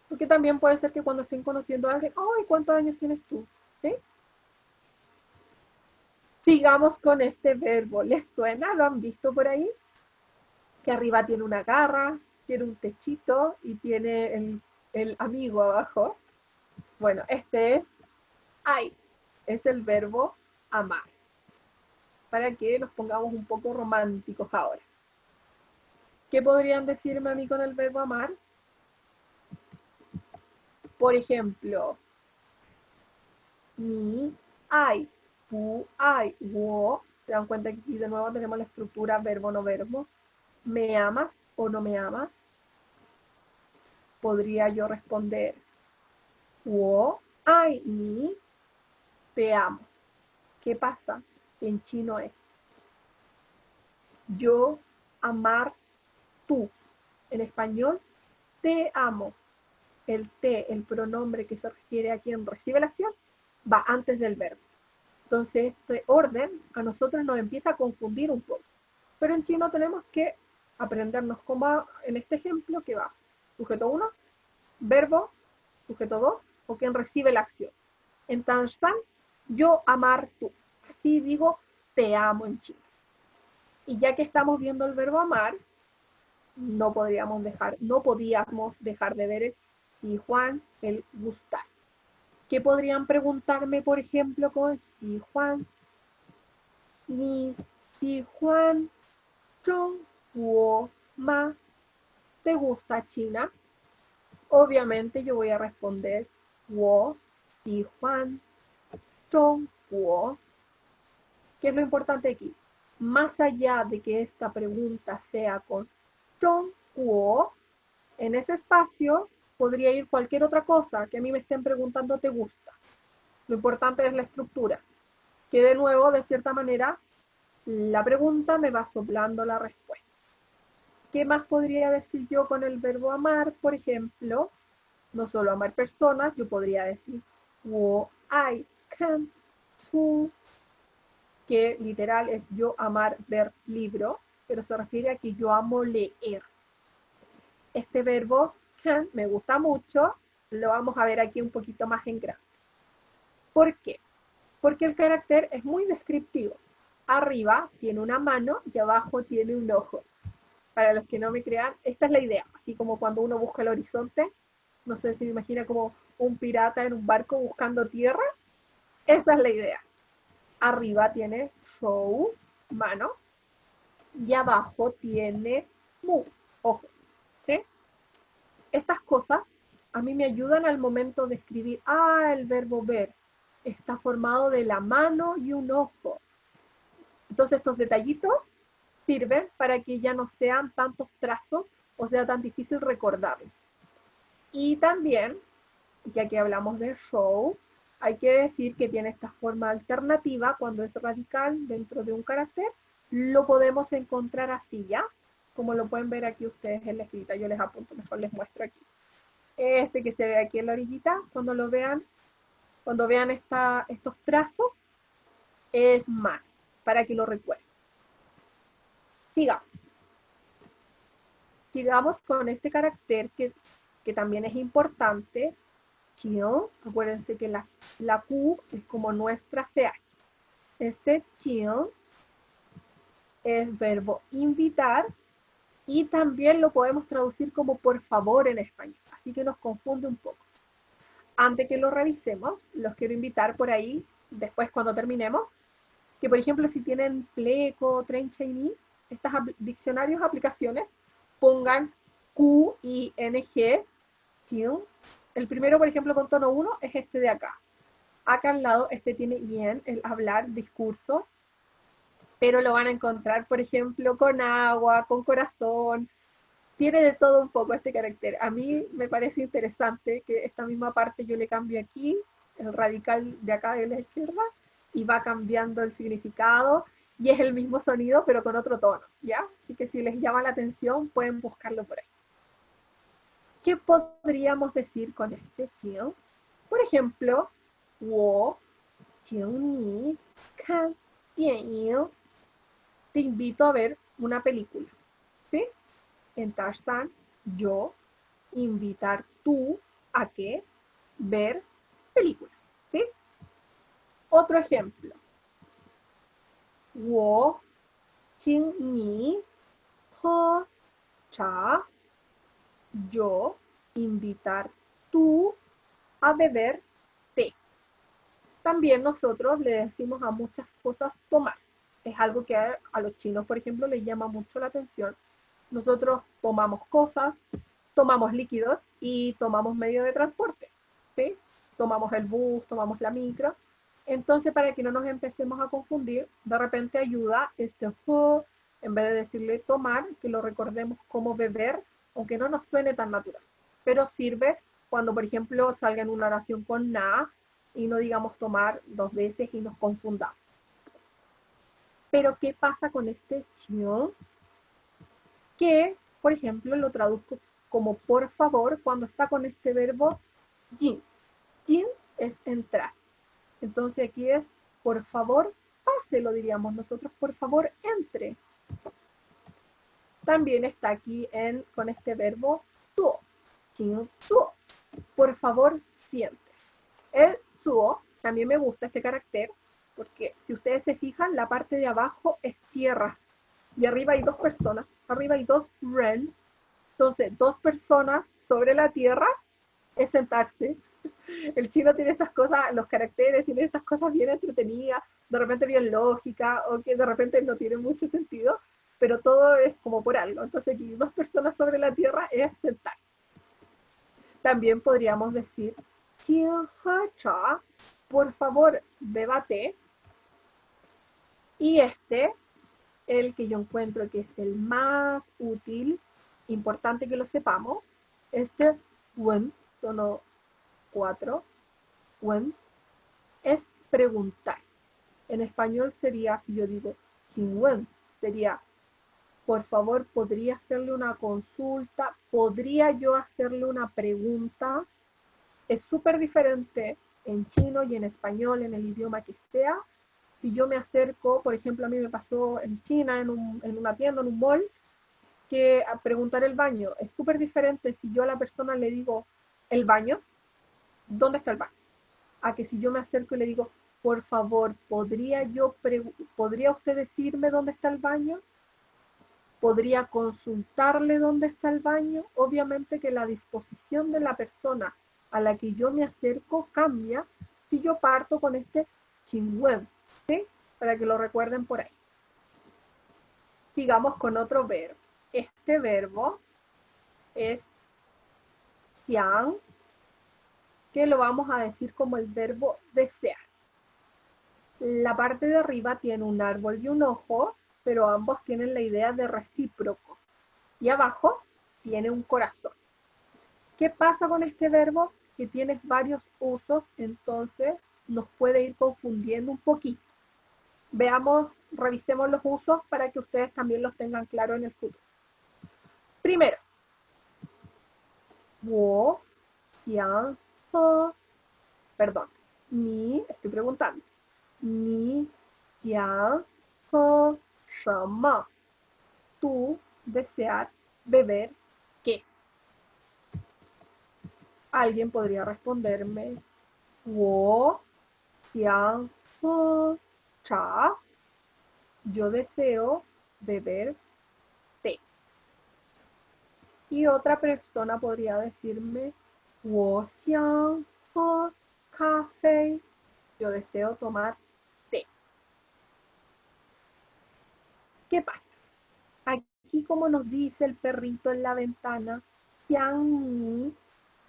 porque también puede ser que cuando estén conociendo a alguien, ¡ay! ¿Cuántos años tienes tú? ¿Sí? Sigamos con este verbo. ¿Les suena? ¿Lo han visto por ahí? Que arriba tiene una garra, tiene un techito y tiene el amigo abajo. Bueno, este es ay, es el verbo amar. Para que nos pongamos un poco románticos ahora. ¿Qué podrían decirme a mí con el verbo amar? Por ejemplo, ni, ay, pu, ay, wo. Se dan cuenta que aquí de nuevo tenemos la estructura verbo no verbo. ¿Me amas o no me amas? Podría yo responder, wo, ay, ni, te amo. ¿Qué pasa? En chino es yo, amar, tú. En español, te amo. El te, el pronombre que se refiere a quien recibe la acción, va antes del verbo. Entonces, este orden a nosotros nos empieza a confundir un poco. Pero en chino tenemos que aprendernos como en este ejemplo que va sujeto 1, verbo, sujeto 2 o quien recibe la acción. En Tanshan, yo amar tú. Así digo, te amo en chino. Y ya que estamos viendo el verbo amar, no podíamos dejar de ver el si Juan, el gustar. ¿Qué podrían preguntarme, por ejemplo, con si Juan, ni si Juan, zhong, wo, ma, ¿te gusta China? Obviamente yo voy a responder wo, si Juan, zhong, wo. ¿Qué es lo importante aquí? Más allá de que esta pregunta sea con zhong, wo, en ese espacio podría ir cualquier otra cosa que a mí me estén preguntando te gusta. Lo importante es la estructura, que de nuevo, de cierta manera, la pregunta me va soplando la respuesta. ¿Qué más podría decir yo con el verbo amar? Por ejemplo, no solo amar personas, yo podría decir wo ai kan chu, que literal es yo amar ver libro, pero se refiere a que yo amo leer. Este verbo can me gusta mucho, lo vamos a ver aquí un poquito más en grande. ¿Por qué? Porque el carácter es muy descriptivo. Arriba tiene una mano y abajo tiene un ojo. Para los que no me crean, esta es la idea. Así como cuando uno busca el horizonte, no sé si me imagina como un pirata en un barco buscando tierra. Esa es la idea. Arriba tiene shou, mano, y abajo tiene mu, ojo. ¿Sí? Estas cosas a mí me ayudan al momento de escribir, el verbo ver está formado de la mano y un ojo. Entonces estos detallitos sirven para que ya no sean tantos trazos o sea tan difícil recordarlos. Y también, ya que hablamos de show, hay que decir que tiene esta forma alternativa cuando es radical dentro de un carácter. Lo podemos encontrar así, ¿ya? Como lo pueden ver aquí ustedes en la escrita. Yo les apunto, mejor les muestro aquí. Este que se ve aquí en la orillita, cuando vean estos trazos, es más, para que lo recuerden. Sigamos. Sigamos con este carácter que también es importante. Chill, acuérdense que la Q es como nuestra CH. Este chill es verbo invitar y también lo podemos traducir como por favor en español. Así que nos confunde un poco. Antes que lo revisemos, los quiero invitar por ahí, después cuando terminemos, que por ejemplo si tienen Pleco, Train Chinese, estos diccionarios, aplicaciones, pongan Q I N G, chill. El primero, por ejemplo, con tono 1 es este de acá. Acá al lado, este tiene yen, el hablar, discurso, pero lo van a encontrar, por ejemplo, con agua, con corazón. Tiene de todo un poco este carácter. A mí me parece interesante que esta misma parte yo le cambio aquí, el radical de acá de la izquierda, y va cambiando el significado, y es el mismo sonido, pero con otro tono, ¿ya? Así que si les llama la atención, pueden buscarlo por ahí. ¿Qué podríamos decir con este chill? Por ejemplo, 我请你看电影 te invito a ver una película, ¿sí? En Tarzán, yo, invitar tú a qué, ver película, ¿sí? Otro ejemplo, 我请你喝茶 yo, invitar tú a beber té. También nosotros le decimos a muchas cosas tomar. Es algo que a los chinos, por ejemplo, les llama mucho la atención. Nosotros tomamos cosas, tomamos líquidos y tomamos medio de transporte, ¿sí? Tomamos el bus, tomamos la micro. Entonces, para que no nos empecemos a confundir, de repente ayuda este fue, en vez de decirle tomar, que lo recordemos como beber, aunque no nos suene tan natural. Pero sirve cuando, por ejemplo, salga en una oración con na y no digamos tomar dos veces y nos confundamos. Pero, ¿qué pasa con este chion? Que, por ejemplo, lo traduzco como por favor cuando está con este verbo jin. Jin es entrar. Entonces aquí es por favor pase, lo diríamos nosotros, por favor entre. También está aquí con este verbo tuo. Jin tuo. Por favor siente. El tuo también me gusta este carácter porque si ustedes se fijan, la parte de abajo es tierra y arriba hay dos personas, arriba hay dos ren. Entonces, dos personas sobre la tierra es sentarse. El chino tiene estas cosas, los caracteres, tiene estas cosas bien entretenidas, de repente bien lógicas, o que de repente no tiene mucho sentido, pero todo es como por algo. Entonces, aquí dos personas sobre la tierra es sentarse. También podríamos decir, cha, por favor, bébate. Y el que yo encuentro que es el más útil, importante que lo sepamos, wen, tono 4, wen, es preguntar. En español sería, si yo digo sin wen, sería, por favor, ¿podría hacerle una consulta? ¿Podría yo hacerle una pregunta? Es súper diferente en chino y en español, en el idioma que sea. Si yo me acerco, por ejemplo, a mí me pasó en China, en una tienda, en un mall, que a preguntar el baño es súper diferente si yo a la persona le digo el baño, ¿dónde está el baño? A que si yo me acerco y le digo, por favor, ¿podría usted decirme dónde está el baño? ¿Podría consultarle dónde está el baño? Obviamente que la disposición de la persona a la que yo me acerco cambia si yo parto con este chingüen, ¿sí? Para que lo recuerden por ahí. Sigamos con otro verbo. Este verbo es xiang, que lo vamos a decir como el verbo desear. La parte de arriba tiene un árbol y un ojo, pero ambos tienen la idea de recíproco. Y abajo tiene un corazón. ¿Qué pasa con este verbo? Que tiene varios usos, entonces nos puede ir confundiendo un poquito. Veamos, revisemos los usos para que ustedes también los tengan claro en el futuro. Primero, 我想喝 perdón, estoy preguntando, 你想喝什么? Tú, desear, beber, ¿qué? Alguien podría responderme, 我想喝茶. Yo deseo beber té. Y otra persona podría decirme, 我想喝咖啡. Yo deseo tomar té. ¿Qué pasa? Aquí, como nos dice el perrito en la ventana, xiang ni,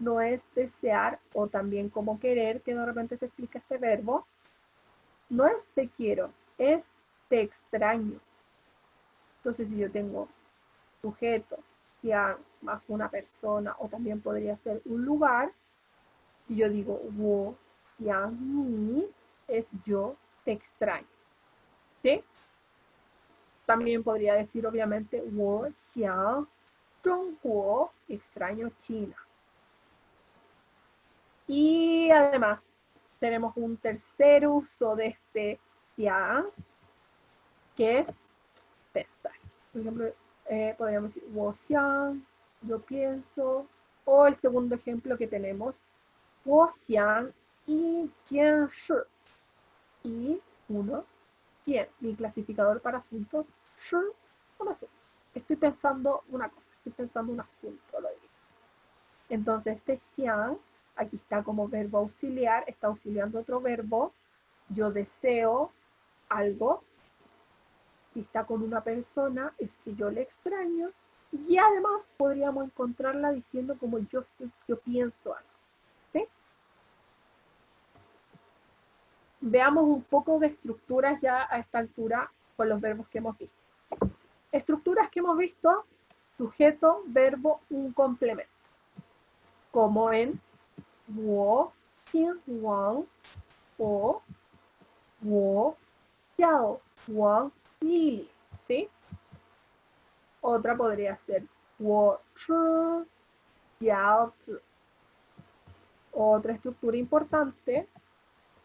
no es desear o también como querer, que de repente se explica este verbo. No es te quiero, es te extraño. Entonces, si yo tengo sujeto, xiang, más una persona, o también podría ser un lugar, si yo digo wo xiang ni, es yo te extraño. ¿Sí? También podría decir, obviamente, wo xiang Zhongguo, extraño China. Y además, tenemos un tercer uso de este xiang, que es pensar. Por ejemplo, podríamos decir, wo xiang, yo pienso. O el segundo ejemplo que tenemos, wo xiang yi jian shi. Y uno, jian, mi clasificador para asuntos, shi, un asunto. Estoy pensando una cosa, estoy pensando un asunto, lo digo. Entonces, este xiang, aquí está como verbo auxiliar, está auxiliando otro verbo. Yo deseo algo. Si está con una persona, es que yo le extraño. Y además podríamos encontrarla diciendo como yo pienso algo. ¿Sí? Veamos un poco de estructuras ya a esta altura con los verbos que hemos visto. Estructuras que hemos visto, sujeto, verbo, un complemento. Como en 我姓王 o 我叫王毅, ¿sí? Otra podría ser 我吃饺子. Otra estructura importante,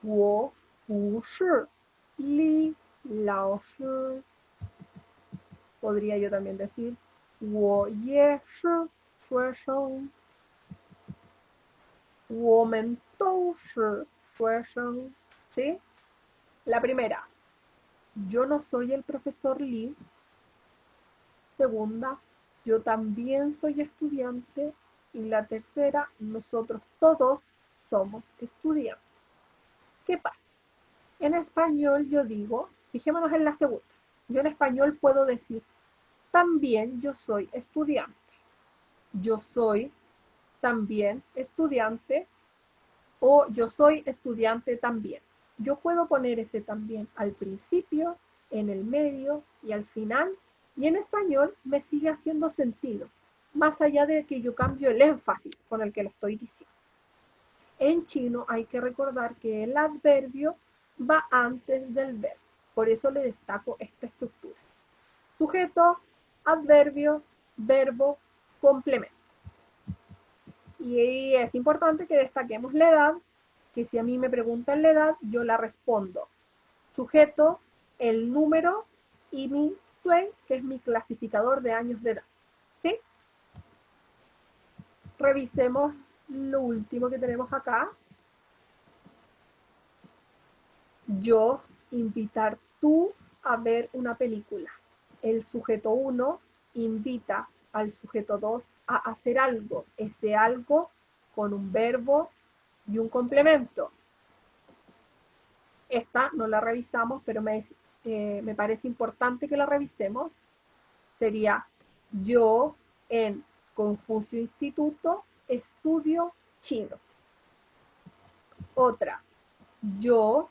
我不是李老师. Podría yo también decir 我也是学生. 我们都是学生. ¿Sí? La primera, yo no soy el profesor Lee. Segunda, yo también soy estudiante. Y la tercera, nosotros todos somos estudiantes. ¿Qué pasa? En español yo digo, fijémonos en la segunda. Yo en español puedo decir, también yo soy estudiante. Yo soy también estudiante o yo soy estudiante también. Yo puedo poner ese también al principio, en el medio y al final, y en español me sigue haciendo sentido, más allá de que yo cambio el énfasis con el que lo estoy diciendo. En chino hay que recordar que el adverbio va antes del verbo, por eso le destaco esta estructura. Sujeto, adverbio, verbo, complemento. Y es importante que destaquemos la edad, que si a mí me preguntan la edad, yo la respondo. Sujeto, el número y mi sui, que es mi clasificador de años de edad. ¿Sí? Revisemos lo último que tenemos acá. Yo, invitar tú a ver una película. El sujeto 1 invita al sujeto 2 a hacer algo. Ese algo con un verbo y un complemento. Esta no la revisamos, pero me parece importante que la revisemos. Sería yo en Confucio Instituto estudio chino. Otra, yo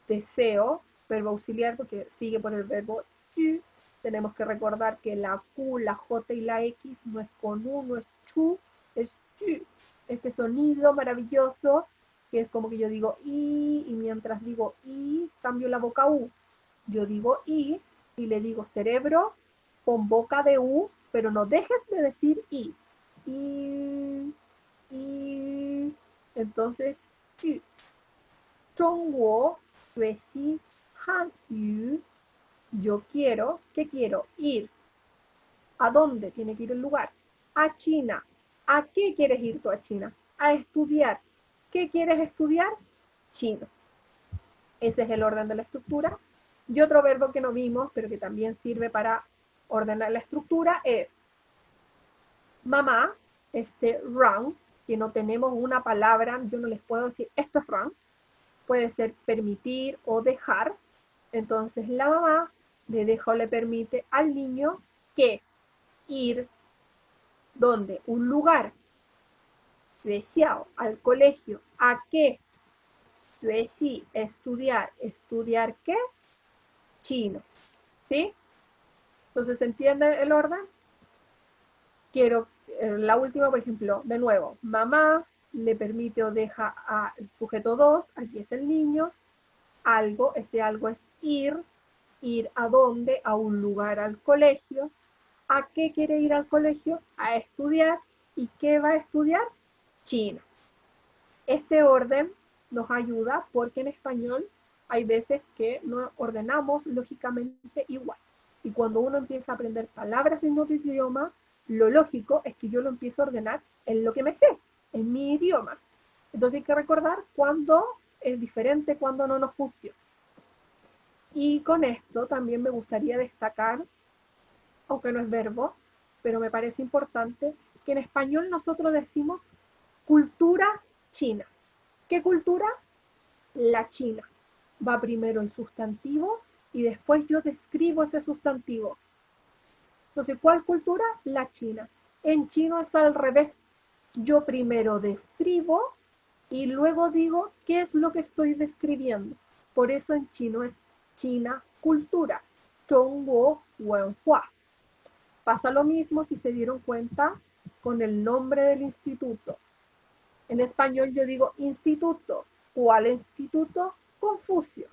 deseo, verbo auxiliar porque sigue por el verbo chu. Tenemos que recordar que la Q, la J y la X no es con U, no es chu, es chu. Este sonido maravilloso que es como que yo digo y mientras digo y cambio la boca U. Yo digo y le digo cerebro, pon boca de U, pero no dejes de decir y. Y entonces, 句 中国学习汉语 yo quiero, ¿qué quiero? Ir. ¿A dónde tiene que ir el lugar? A China. ¿A qué quieres ir tú a China? A estudiar. ¿Qué quieres estudiar? Chino. Ese es el orden de la estructura. Y otro verbo que no vimos, pero que también sirve para ordenar la estructura, es mamá, run, que no tenemos una palabra, yo no les puedo decir esto es run, puede ser permitir o dejar. Entonces la mamá le deja o le permite al niño que ir, ¿dónde? Un lugar. 学校, al colegio. ¿A qué? 学习, estudiar. ¿Estudiar qué? Chino. ¿Sí? Entonces, ¿se entiende el orden? Quiero, la última, por ejemplo, de nuevo, mamá le permite o deja al sujeto 2, aquí es el niño, algo, ese algo es ir a dónde, a un lugar, al colegio. ¿A qué quiere ir al colegio? A estudiar. ¿Y qué va a estudiar? Chino. Este orden nos ayuda porque en español hay veces que no ordenamos lógicamente igual. Y cuando uno empieza a aprender palabras en otro idioma, lo lógico es que yo lo empiezo a ordenar en lo que me sé, en mi idioma. Entonces hay que recordar cuándo es diferente, cuándo no nos funciona. Y con esto también me gustaría destacar, aunque no es verbo, pero me parece importante, que en español nosotros decimos cultura china. ¿Qué cultura? La china. Va primero el sustantivo y después yo describo ese sustantivo. Entonces, ¿cuál cultura? La china. En chino es al revés. Yo primero describo y luego digo qué es lo que estoy describiendo. Por eso en chino es China cultura. Zhongguo Wenhua. Pasa lo mismo si se dieron cuenta con el nombre del instituto. En español yo digo instituto. ¿Cuál instituto? Confucio.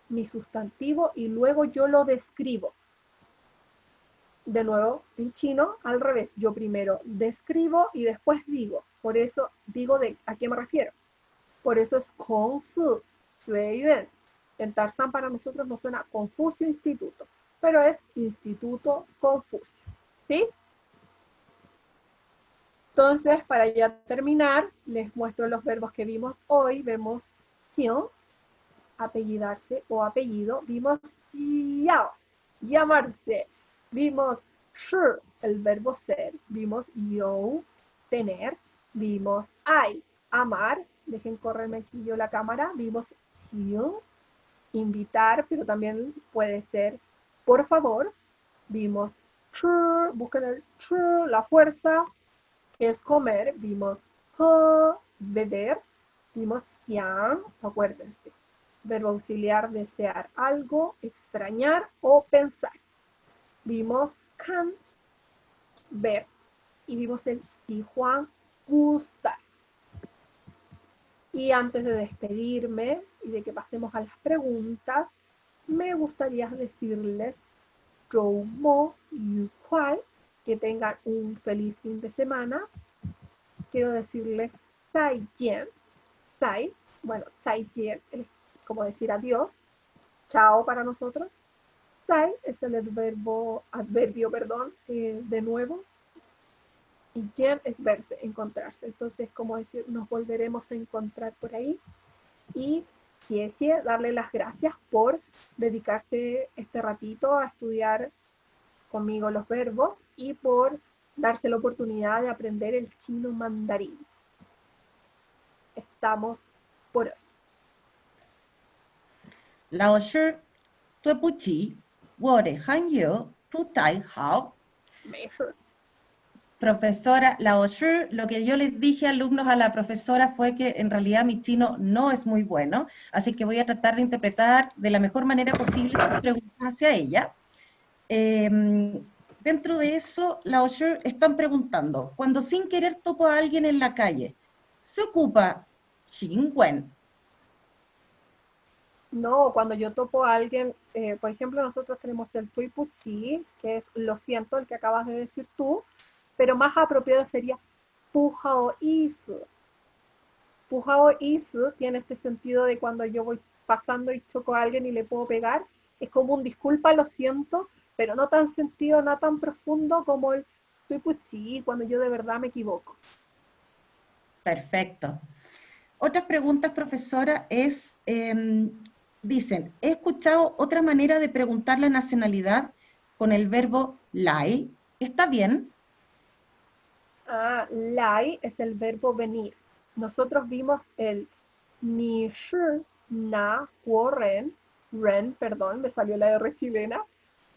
Mi sustantivo y luego yo lo describo. De nuevo, en chino, al revés. Yo primero describo y después digo. Por eso digo ¿a qué me refiero? Por eso es Kongfu, Xueyuan. En Tarzán para nosotros no suena Confucio Instituto, pero es Instituto Confucio. ¿Sí? Entonces, para ya terminar, les muestro los verbos que vimos hoy. Vemos xion, apellidarse o apellido. Vimos yao, llamarse. Vimos shi, el verbo ser. Vimos you, tener. Vimos ai, amar. Dejen correrme aquí yo la cámara. Vimos xiu, invitar, pero también puede ser por favor. Vimos chu, busquen el chu, la fuerza, que es comer. Vimos he, beber. Vimos xiang, acuérdense, verbo auxiliar, desear algo, extrañar o pensar. Vimos kan, ver, y vimos el si Juan, gustar. Y antes de despedirme y de que pasemos a las preguntas, me gustaría decirles周末愉快, que tengan un feliz fin de semana. Quiero decirles 再见, 再, bueno, 再见es como decir adiós, chao para nosotros. 再 es el adverbio, de nuevo. Y jen es verse, encontrarse. Entonces, como decir, nos volveremos a encontrar por ahí. Y Xie, darle las gracias por dedicarse este ratito a estudiar conmigo los verbos y por darse la oportunidad de aprender el chino mandarín. Estamos por hoy. 老师，对不起，我的汉语不太好。没事。 Profesora, Lao Shi, lo que yo les dije alumnos a la profesora fue que en realidad mi chino no es muy bueno, así que voy a tratar de interpretar de la mejor manera posible las preguntas hacia ella. Dentro de eso, Lao Shi están preguntando, cuando sin querer topo a alguien en la calle, ¿se ocupa xingwen? No, cuando yo topo a alguien, por ejemplo, nosotros tenemos el tui puchi, que es lo siento, el que acabas de decir tú, pero más apropiado sería pujao isu. Pujao isu tiene este sentido de cuando yo voy pasando y choco a alguien y le puedo pegar, es como un disculpa, lo siento, pero no tan sentido, no tan profundo como el tui puchi, cuando yo de verdad me equivoco. Perfecto. Otras preguntas, profesora, es, dicen, he escuchado otra manera de preguntar la nacionalidad con el verbo lai. ¿Está bien? Ah, lai es el verbo venir. Nosotros vimos el ni shi, na, huo, ren, perdón, me salió la R chilena,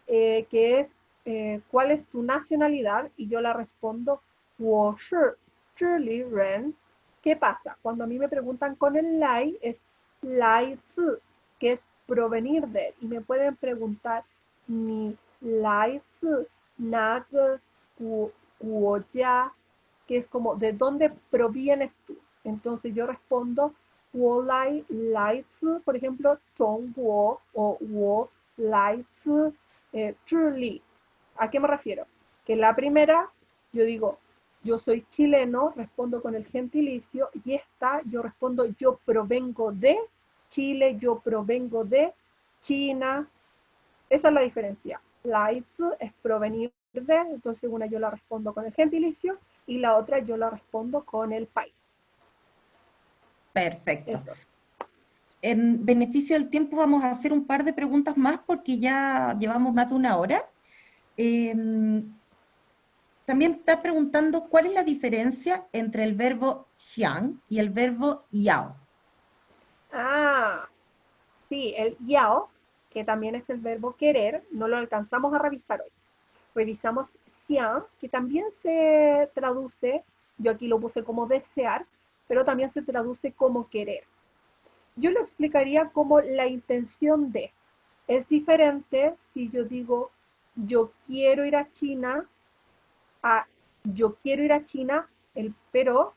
que es ¿cuál es tu nacionalidad? Y yo la respondo, huo shi, zhi li ren, ¿Qué pasa? Cuando a mí me preguntan con el lai, es lai zi, que es provenir de, y me pueden preguntar ni lai zi, na ge guo jia, que es como ¿de dónde provienes tú? Entonces yo respondo wo lai zi, por ejemplo, Zhongguo o wo lai zi Zhili. ¿A qué me refiero? Que la primera, yo digo, yo soy chileno, respondo con el gentilicio, y esta yo respondo, yo provengo de Chile, yo provengo de China. Esa es la diferencia. Lai zi es provenir de, entonces una yo la respondo con el gentilicio y la otra yo la respondo con el país. Perfecto. Eso. En beneficio del tiempo vamos a hacer un par de preguntas más porque ya llevamos más de una hora. También está preguntando cuál es la diferencia entre el verbo xiang y el verbo yao. Ah, sí, el yao, que también es el verbo querer, no lo alcanzamos a revisar hoy. Revisamos xiang, que también se traduce, yo aquí lo puse como desear, pero también se traduce como querer. Yo lo explicaría como la intención de. Es diferente si yo digo yo quiero ir a China a yo quiero ir a China, pero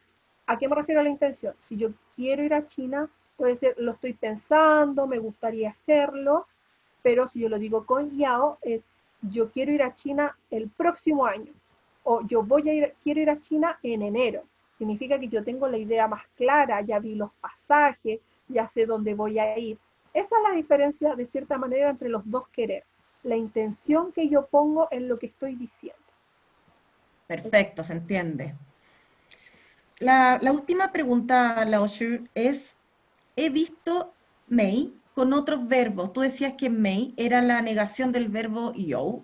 ¿a qué me refiero a la intención? Si yo quiero ir a China, puede ser lo estoy pensando, me gustaría hacerlo, pero si yo lo digo con yao, es yo quiero ir a China el próximo año, o quiero ir a China en enero. Significa que yo tengo la idea más clara, ya vi los pasajes, ya sé dónde voy a ir. Esa es la diferencia, de cierta manera, entre los dos querer. La intención que yo pongo en lo que estoy diciendo. Perfecto, se entiende. La última pregunta, Lao Shu, es, he visto mei con otros verbos. Tú decías que mei era la negación del verbo yo.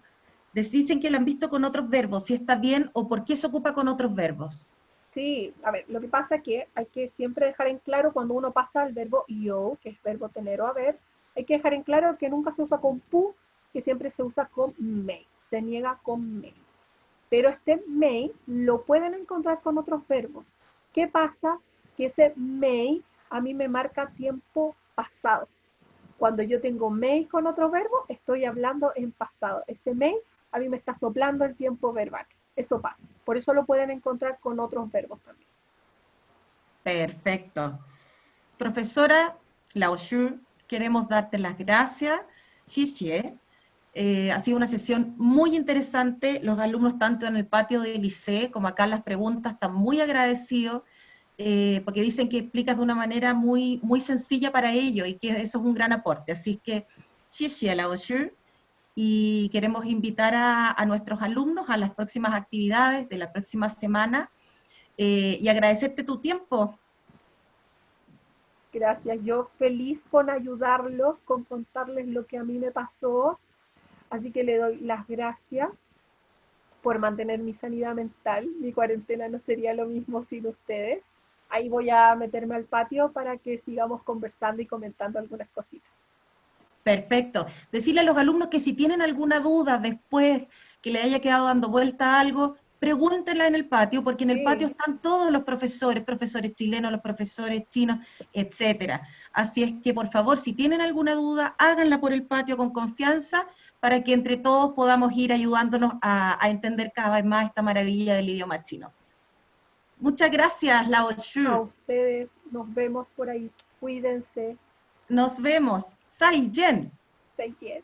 Dicen que lo han visto con otros verbos, si está bien o por qué se ocupa con otros verbos. Sí, a ver, lo que pasa es que hay que siempre dejar en claro cuando uno pasa al verbo yo, que es verbo tener o haber, hay que dejar en claro que nunca se usa con pu, que siempre se usa con mei, se niega con mei. Pero este mei lo pueden encontrar con otros verbos. ¿Qué pasa? Que ese mei a mí me marca tiempo pasado. Cuando yo tengo mei con otro verbo, estoy hablando en pasado. Ese mei a mí me está soplando el tiempo verbal. Eso pasa. Por eso lo pueden encontrar con otros verbos también. Perfecto. Profesora Lao Shu, queremos darte las gracias. Xie. Ha sido una sesión muy interesante. Los alumnos, tanto en el patio del liceo como acá en las preguntas, están muy agradecidos porque dicen que explicas de una manera muy, muy sencilla para ellos y que eso es un gran aporte. Así que, xie, Lao Shu. Y queremos invitar a nuestros alumnos a las próximas actividades de la próxima semana y agradecerte tu tiempo. Gracias. Yo feliz con ayudarlos, con contarles lo que a mí me pasó. Así que le doy las gracias por mantener mi sanidad mental. Mi cuarentena no sería lo mismo sin ustedes. Ahí voy a meterme al patio para que sigamos conversando y comentando algunas cositas. Perfecto. Decirle a los alumnos que si tienen alguna duda después que le haya quedado dando vuelta a algo, pregúntenla en el patio, porque en el patio Sí, están todos los profesores, profesores chilenos, los profesores chinos, etcétera. Así es que, por favor, si tienen alguna duda, háganla por el patio con confianza para que entre todos podamos ir ayudándonos a entender cada vez más esta maravilla del idioma chino. Muchas gracias, Lao a Shu. ustedes nos vemos por ahí. Cuídense. Nos vemos. Sai Yen. 再见。